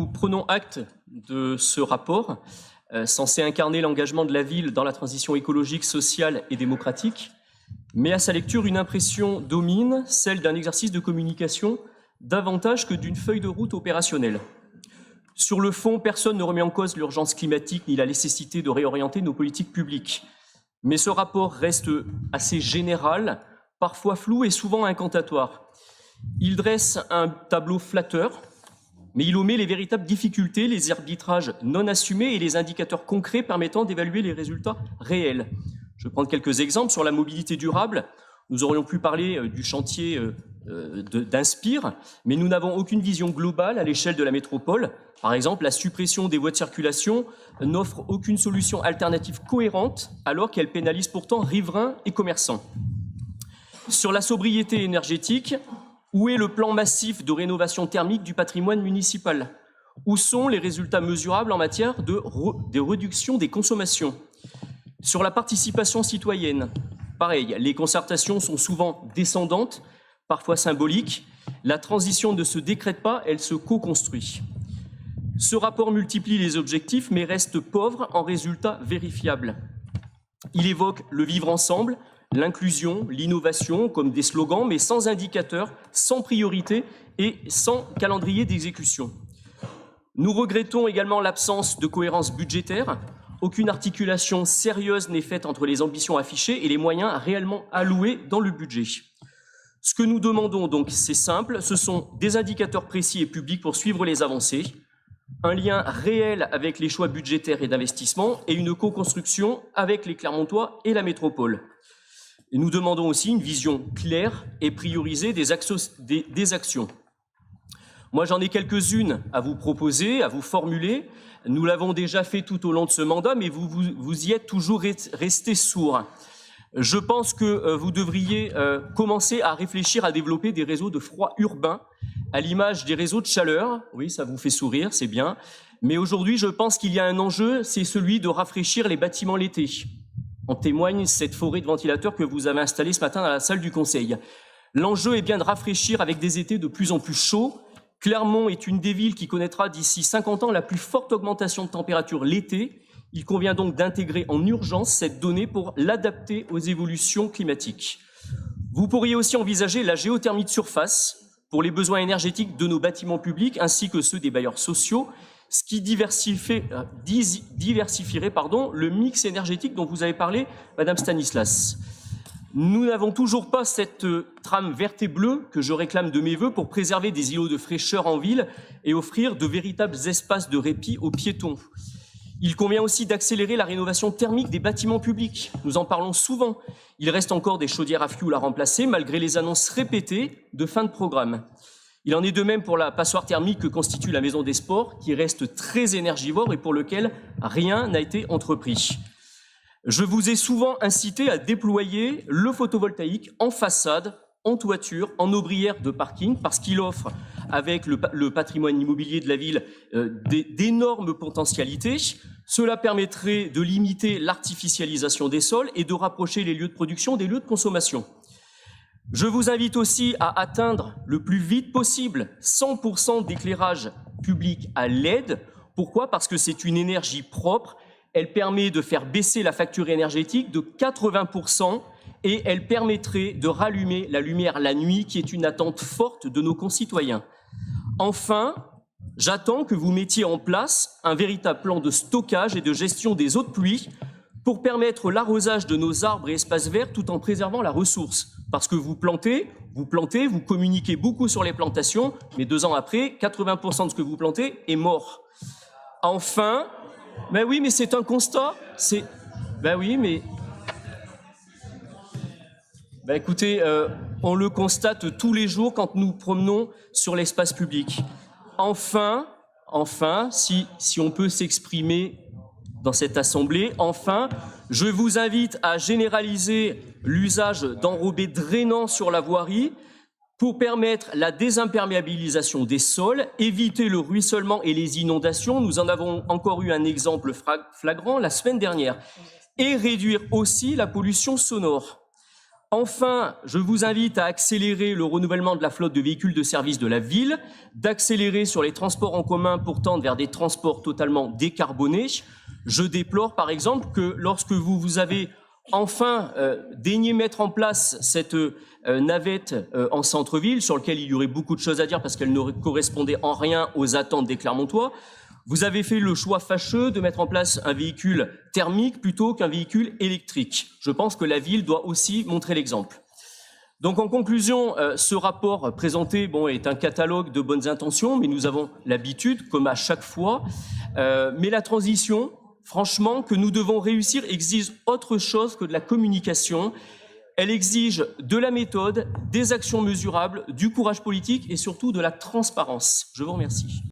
Nous prenons acte de ce rapport censé incarner l'engagement de la ville dans la transition écologique, sociale et démocratique, mais à sa lecture, une impression domine, celle d'un exercice de communication davantage que d'une feuille de route opérationnelle. Sur le fond, personne ne remet en cause l'urgence climatique ni la nécessité de réorienter nos politiques publiques. Mais ce rapport reste assez général, parfois flou et souvent incantatoire. Il dresse un tableau flatteur, mais il omet les véritables difficultés, les arbitrages non assumés et les indicateurs concrets permettant d'évaluer les résultats réels. Je vais prendre quelques exemples. Sur la mobilité durable, nous aurions pu parler du chantier d'Inspire, mais nous n'avons aucune vision globale à l'échelle de la métropole. Par exemple, la suppression des voies de circulation n'offre aucune solution alternative cohérente, alors qu'elle pénalise pourtant riverains et commerçants. Sur la sobriété énergétique, où est le plan massif de rénovation thermique du patrimoine municipal? Où sont les résultats mesurables en matière de réduction des consommations? Sur la participation citoyenne, pareil, les concertations sont souvent descendantes, parfois symboliques. La transition ne se décrète pas, elle se co-construit. Ce rapport multiplie les objectifs, mais reste pauvre en résultats vérifiables. Il évoque le vivre ensemble, l'inclusion, l'innovation comme des slogans, mais sans indicateurs, sans priorité et sans calendrier d'exécution. Nous regrettons également l'absence de cohérence budgétaire. Aucune articulation sérieuse n'est faite entre les ambitions affichées et les moyens réellement alloués dans le budget. Ce que nous demandons donc, c'est simple, ce sont des indicateurs précis et publics pour suivre les avancées, un lien réel avec les choix budgétaires et d'investissement et une co-construction avec les Clermontois et la métropole. Et nous demandons aussi une vision claire et priorisée des actions. Moi, j'en ai quelques-unes à vous proposer, à vous formuler. Nous l'avons déjà fait tout au long de ce mandat, mais vous y êtes toujours restés sourds. Je pense que vous devriez commencer à réfléchir à développer des réseaux de froid urbain, à l'image des réseaux de chaleur. Oui, ça vous fait sourire, c'est bien. Mais aujourd'hui, je pense qu'il y a un enjeu, c'est celui de rafraîchir les bâtiments l'été. En témoigne cette forêt de ventilateurs que vous avez installée ce matin dans la salle du Conseil. L'enjeu est bien de rafraîchir avec des étés de plus en plus chauds. Clermont est une des villes qui connaîtra d'ici 50 ans la plus forte augmentation de température l'été. Il convient donc d'intégrer en urgence cette donnée pour l'adapter aux évolutions climatiques. Vous pourriez aussi envisager la géothermie de surface pour les besoins énergétiques de nos bâtiments publics ainsi que ceux des bailleurs sociaux, ce qui diversifierait le mix énergétique dont vous avez parlé, Madame Stanislas. Nous n'avons toujours pas cette trame verte et bleue que je réclame de mes vœux pour préserver des îlots de fraîcheur en ville et offrir de véritables espaces de répit aux piétons. Il convient aussi d'accélérer la rénovation thermique des bâtiments publics. Nous en parlons souvent. Il reste encore des chaudières à fioul à remplacer malgré les annonces répétées de fin de programme. Il en est de même pour la passoire thermique que constitue la Maison des Sports, qui reste très énergivore et pour lequel rien n'a été entrepris. Je vous ai souvent incité à déployer le photovoltaïque en façade, en toiture, en aubrière de parking, parce qu'il offre, avec le patrimoine immobilier de la ville, d'énormes potentialités. Cela permettrait de limiter l'artificialisation des sols et de rapprocher les lieux de production des lieux de consommation. Je vous invite aussi à atteindre le plus vite possible 100% d'éclairage public à LED. Pourquoi? Parce que c'est une énergie propre. Elle permet de faire baisser la facture énergétique de 80% et elle permettrait de rallumer la lumière la nuit, qui est une attente forte de nos concitoyens. Enfin, j'attends que vous mettiez en place un véritable plan de stockage et de gestion des eaux de pluie pour permettre l'arrosage de nos arbres et espaces verts tout en préservant la ressource. Parce que vous plantez, vous communiquez beaucoup sur les plantations, mais 2 ans après, 80% de ce que vous plantez est mort. Enfin, ben oui, mais c'est un constat. Ben oui, mais... Ben écoutez, on le constate tous les jours quand nous promenons sur l'espace public. Enfin, si on peut s'exprimer dans cette assemblée, je vous invite à généraliser l'usage d'enrobés drainants sur la voirie pour permettre la désimperméabilisation des sols, éviter le ruissellement et les inondations. Nous en avons encore eu un exemple flagrant la semaine dernière. Et réduire aussi la pollution sonore. Enfin, je vous invite à accélérer le renouvellement de la flotte de véhicules de service de la ville, d'accélérer sur les transports en commun pour tendre vers des transports totalement décarbonés. Je déplore par exemple que lorsque vous avez enfin daigné mettre en place cette navette en centre-ville, sur lequel il y aurait beaucoup de choses à dire parce qu'elle ne correspondait en rien aux attentes des Clermontois, vous avez fait le choix fâcheux de mettre en place un véhicule thermique plutôt qu'un véhicule électrique. Je pense que la ville doit aussi montrer l'exemple. Donc en conclusion, ce rapport présenté est un catalogue de bonnes intentions, mais nous avons l'habitude, comme à chaque fois, mais la transition, franchement, que nous devons réussir exige autre chose que de la communication. Elle exige de la méthode, des actions mesurables, du courage politique et surtout de la transparence. Je vous remercie.